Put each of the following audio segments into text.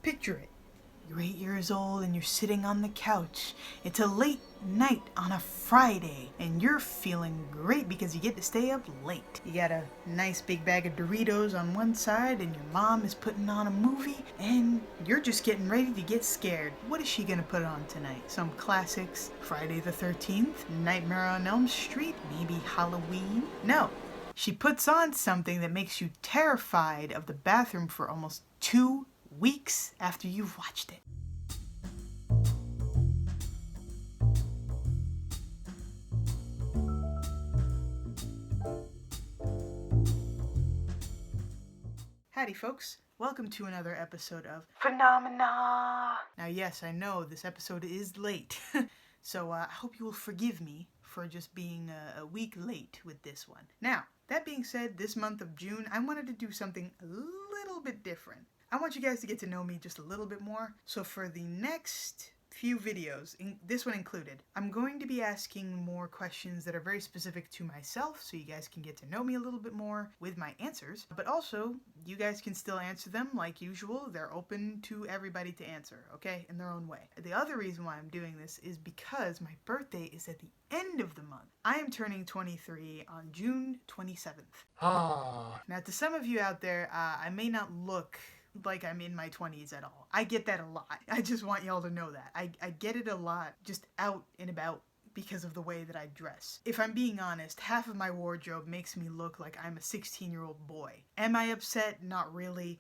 Picture it. You're 8 years old and you're sitting on the couch. It's a late night on a Friday and you're feeling great because you get to stay up late. You got a nice big bag of Doritos on one side and your mom is putting on a movie and you're just getting ready to get scared. What is she gonna put on tonight? Some classics? Friday the 13th? Nightmare on Elm Street? Maybe Halloween? No. She puts on something that makes you terrified of the bathroom for almost 2 weeks after you've watched it. Howdy folks, welcome to another episode of Phenomena. Now yes, I know this episode is late, so I hope you will forgive me for just being a week late with this one. Now, that being said, this month of June, I wanted to do something a little bit different. I want you guys to get to know me just a little bit more. So for the next few videos, this one included, I'm going to be asking more questions that are very specific to myself so you guys can get to know me a little bit more with my answers. But also, you guys can still answer them like usual. They're open to everybody to answer, okay? In their own way. The other reason why I'm doing this is because my birthday is at the end of the month. I am turning 23 on June 27th. Now to some of you out there, I may not look like I'm in my 20s at all. I get that a lot. I just want y'all to know that. I get it a lot just out and about because of the way that I dress. If I'm being honest, half of my wardrobe makes me look like I'm a 16-year-old boy. Am I upset? Not really.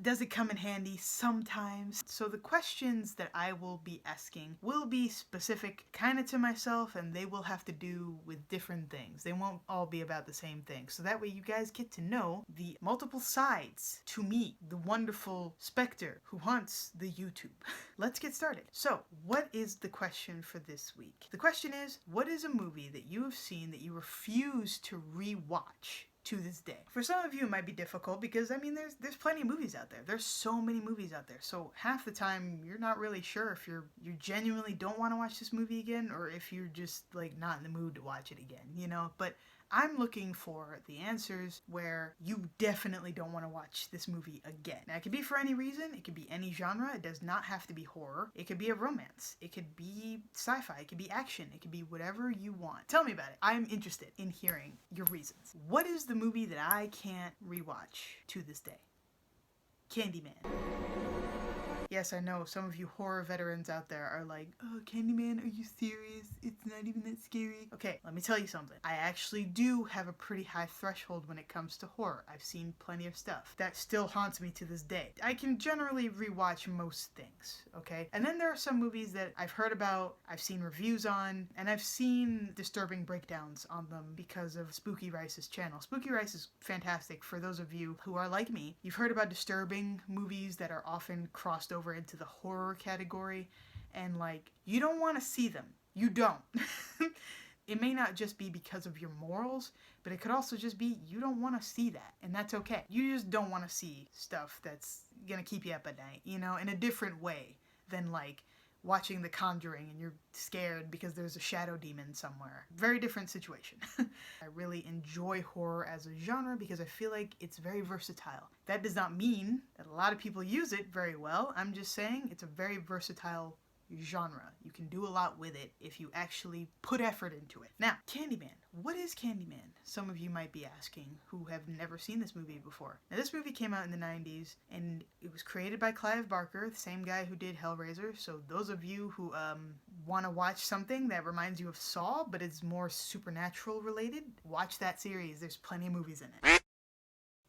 Does it come in handy? Sometimes. So the questions that I will be asking will be specific kind of to myself, and they will have to do with different things. They won't all be about the same thing. So that way you guys get to know the multiple sides to me, the wonderful specter who haunts the YouTube. Let's get started. So what is the question for this week? The question is, what is a movie that you have seen that you refuse to rewatch to this day? For some of you it might be difficult because I mean there's plenty of movies out there. There's so many movies out there. So half the time you're not really sure if you genuinely don't want to watch this movie again or if you're just like not in the mood to watch it again, you know? But I'm looking for the answers where you definitely don't want to watch this movie again. Now, it could be for any reason. It could be any genre. It does not have to be horror. It could be a romance. It could be sci-fi. It could be action. It could be whatever you want. Tell me about it. I'm interested in hearing your reasons. What is the movie that I can't rewatch to this day? Candyman. Yes, I know, some of you horror veterans out there are like, oh, Candyman, are you serious? It's not even that scary. Okay, let me tell you something. I actually do have a pretty high threshold when it comes to horror. I've seen plenty of stuff. That still haunts me to this day. I can generally rewatch most things, okay? And then there are some movies that I've heard about, I've seen reviews on, and I've seen disturbing breakdowns on them because of Spooky Rice's channel. Spooky Rice is fantastic for those of you who are like me. You've heard about disturbing movies that are often crossed over into the horror category, and like, you don't want to see them. You don't. It may not just be because of your morals, but it could also just be you don't want to see that, and that's okay. You just don't want to see stuff that's gonna keep you up at night, you know, in a different way than like watching The Conjuring and you're scared because there's a shadow demon somewhere. Very different situation. I really enjoy horror as a genre because I feel like it's very versatile. That does not mean that a lot of people use it very well. I'm just saying it's a very versatile genre. You can do a lot with it if you actually put effort into it. Now, Candyman. What is Candyman? Some of you might be asking who have never seen this movie before. Now, this movie came out in the 90s and it was created by Clive Barker, the same guy who did Hellraiser. So those of you who want to watch something that reminds you of Saw but is more supernatural related, watch that series. There's plenty of movies in it.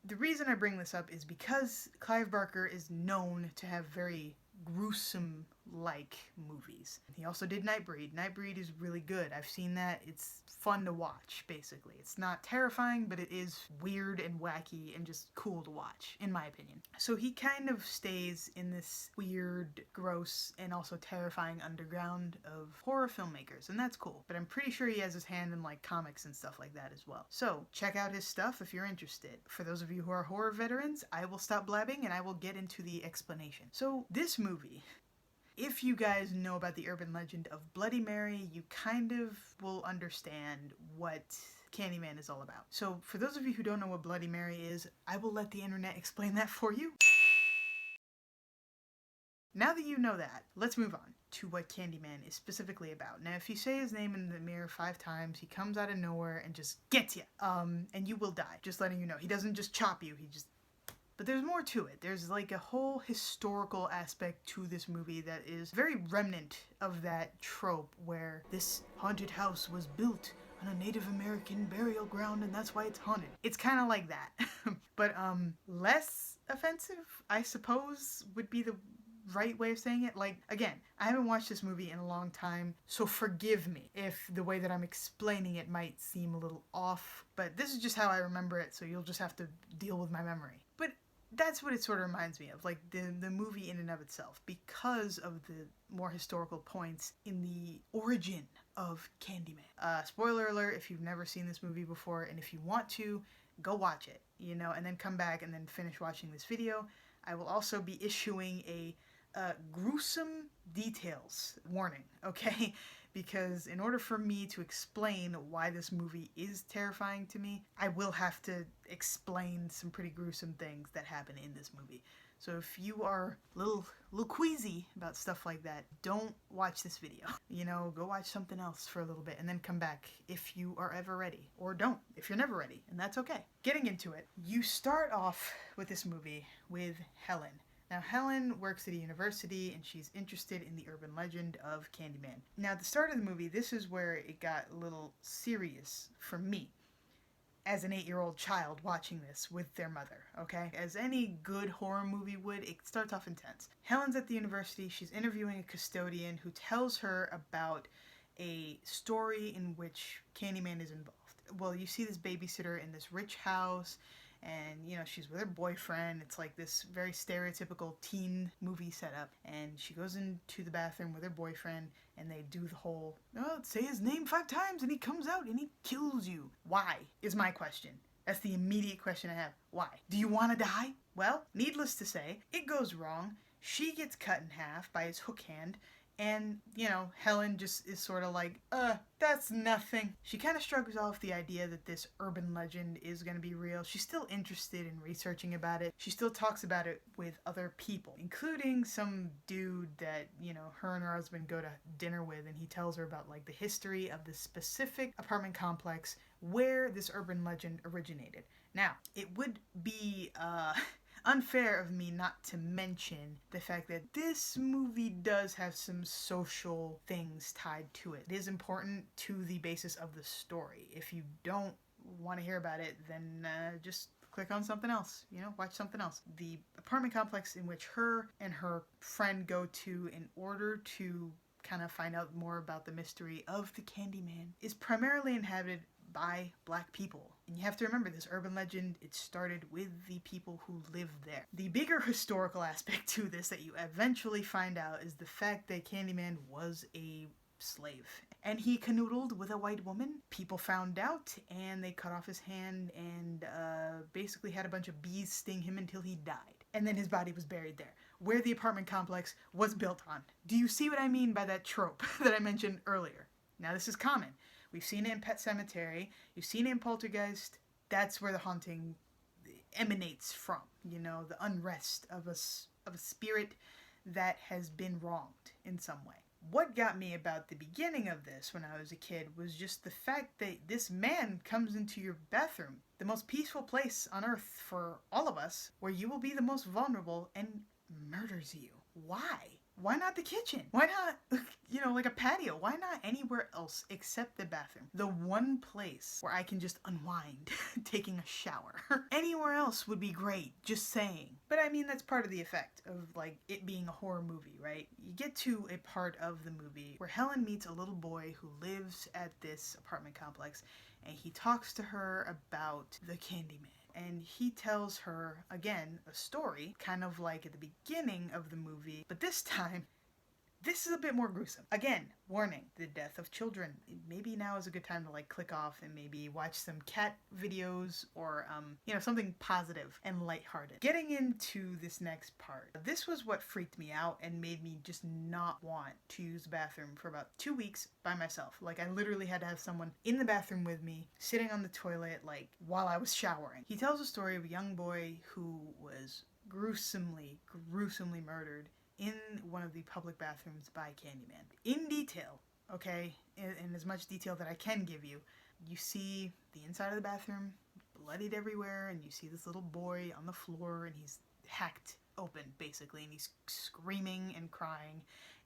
The reason I bring this up is because Clive Barker is known to have very gruesome-like movies. He also did Nightbreed. Nightbreed is really good. I've seen that. It's fun to watch, basically. It's not terrifying, but it is weird and wacky and just cool to watch, in my opinion. So he kind of stays in this weird, gross, and also terrifying underground of horror filmmakers, and that's cool. But I'm pretty sure he has his hand in like comics and stuff like that as well. So check out his stuff if you're interested. For those of you who are horror veterans, I will stop blabbing and I will get into the explanation. So this movie, if you guys know about the urban legend of Bloody Mary, you kind of will understand what Candyman is all about. So for those of you who don't know what Bloody Mary is, I will let the internet explain that for you. now that you know that, let's move on to what Candyman is specifically about. Now, if you say his name in the mirror 5 times, he comes out of nowhere and just gets you. And you will die. Just letting you know. He doesn't just chop you, he just... But there's more to it. There's like a whole historical aspect to this movie that is very remnant of that trope where this haunted house was built on a Native American burial ground and that's why it's haunted. It's kind of like that. But less offensive, I suppose, would be the right way of saying it. Like, again, I haven't watched this movie in a long time, so forgive me if the way that I'm explaining it might seem a little off, but this is just how I remember it, so you'll just have to deal with my memory. But that's what it sort of reminds me of, like the movie in and of itself, because of the more historical points in the origin of Candyman. Spoiler alert if you've never seen this movie before, and if you want to, go watch it, you know, and then come back and then finish watching this video. I will also be issuing a gruesome details warning, okay? Because in order for me to explain why this movie is terrifying to me, I will have to explain some pretty gruesome things that happen in this movie. So if you are a little queasy about stuff like that, don't watch this video. You know, go watch something else for a little bit and then come back if you are ever ready. Or don't, if you're never ready, and that's okay. Getting into it, you start off with this movie with Helen. Now, Helen works at a university, and she's interested in the urban legend of Candyman. Now, at the start of the movie, this is where it got a little serious for me, as an 8-year-old child watching this with their mother, okay? As any good horror movie would, it starts off intense. Helen's at the university, she's interviewing a custodian who tells her about a story in which Candyman is involved. Well, you see this babysitter in this rich house, and, you know, she's with her boyfriend. It's like this very stereotypical teen movie setup. And she goes into the bathroom with her boyfriend, and they do the whole, oh, say his name 5 times, and he comes out, and he kills you. Why, is my question. That's the immediate question I have. Why? Do you want to die? Well, needless to say, it goes wrong. She gets cut in half by his hook hand, and, you know, Helen just is sort of like, that's nothing. She kind of shrugs off the idea that this urban legend is going to be real. She's still interested in researching about it. She still talks about it with other people, including some dude that, you know, her and her husband go to dinner with, and he tells her about, like, the history of this specific apartment complex where this urban legend originated. Now, it would be, unfair of me not to mention the fact that this movie does have some social things tied to it. It is important to the basis of the story. If you don't want to hear about it, then just click on something else, you know, watch something else. The apartment complex in which her and her friend go to in order to kind of find out more about the mystery of the Candyman is primarily inhabited by Black people. And you have to remember, this urban legend, it started with the people who lived there. The bigger historical aspect to this that you eventually find out is the fact that Candyman was a slave. And he canoodled with a white woman. People found out, and they cut off his hand and basically had a bunch of bees sting him until he died. And then his body was buried there, where the apartment complex was built on. Do you see what I mean by that trope that I mentioned earlier? Now, this is common. We've seen it in Pet Sematary. You've seen it in Poltergeist. That's where the haunting emanates from. You know, the unrest of a spirit that has been wronged in some way. What got me about the beginning of this when I was a kid was just the fact that this man comes into your bathroom, the most peaceful place on earth for all of us, where you will be the most vulnerable, and murders you. Why? Why not the kitchen? Why not, you know, like a patio? Why not anywhere else except the bathroom? The one place where I can just unwind taking a shower. Anywhere else would be great, just saying. But I mean, that's part of the effect of, like, it being a horror movie, right? You get to a part of the movie where Helen meets a little boy who lives at this apartment complex, and he talks to her about the Candyman. And he tells her, again, a story, kind of like at the beginning of the movie, but this time, this is a bit more gruesome. Again, warning, the death of children. Maybe now is a good time to, like, click off and maybe watch some cat videos or, you know, something positive and lighthearted. Getting into this next part, this was what freaked me out and made me just not want to use the bathroom for about 2 weeks by myself. Like, I literally had to have someone in the bathroom with me, sitting on the toilet, like, while I was showering. He tells a story of a young boy who was gruesomely murdered in one of the public bathrooms by Candyman. In detail, okay, in as much detail that I can give you, you see the inside of the bathroom, bloodied everywhere, and you see this little boy on the floor, and he's hacked open, basically, and he's screaming and crying,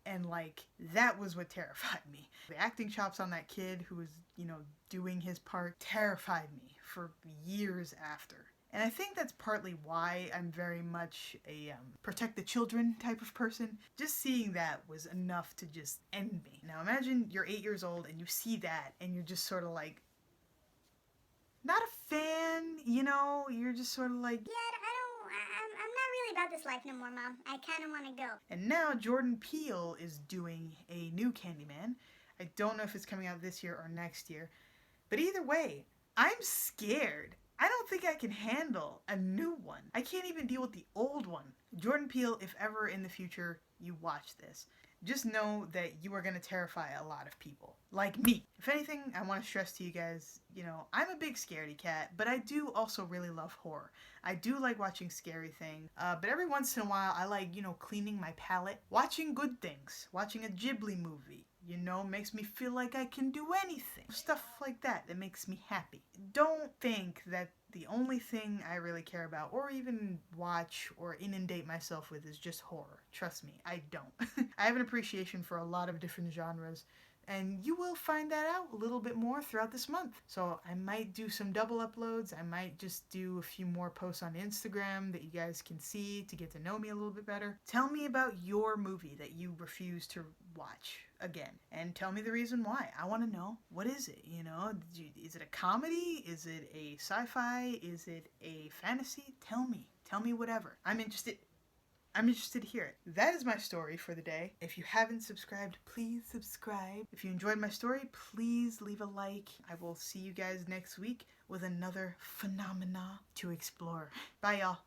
and, like, that was what terrified me. The acting chops on that kid who was, doing his part terrified me for years after. And I think that's partly why I'm very much a protect the children type of person. Just seeing that was enough to just end me. Now imagine you're 8 years old and you see that and you're just sort of like, not a fan, you're just sort of like, I'm not really about this life no more, Mom. I kind of want to go. And now Jordan Peele is doing a new Candyman. I don't know if it's coming out this year or next year. But either way, I'm scared. I don't think I can handle a new one. I can't even deal with the old one. Jordan Peele, if ever in the future you watch this, just know that you are going to terrify a lot of people. Like me. If anything, I want to stress to you guys, I'm a big scaredy cat, but I do also really love horror. I do like watching scary things, but every once in a while I like, cleaning my palate. Watching good things. Watching a Ghibli movie. Makes me feel like I can do anything. Stuff like that makes me happy. Don't think that the only thing I really care about, or even watch or inundate myself with, is just horror. Trust me, I don't. I have an appreciation for a lot of different genres, and you will find that out a little bit more throughout this month. So I might do some double uploads. I might just do a few more posts on Instagram that you guys can see to get to know me a little bit better. Tell me about your movie that you refuse to watch again, and tell me the reason why. I want to know, what is it? Is it a comedy? Is it a sci-fi? Is it a fantasy? Tell me whatever. I'm interested to hear it. That is my story for the day. If you haven't subscribed, please subscribe. If you enjoyed my story, please leave a like. I will see you guys next week with another phenomena to explore. Bye, y'all.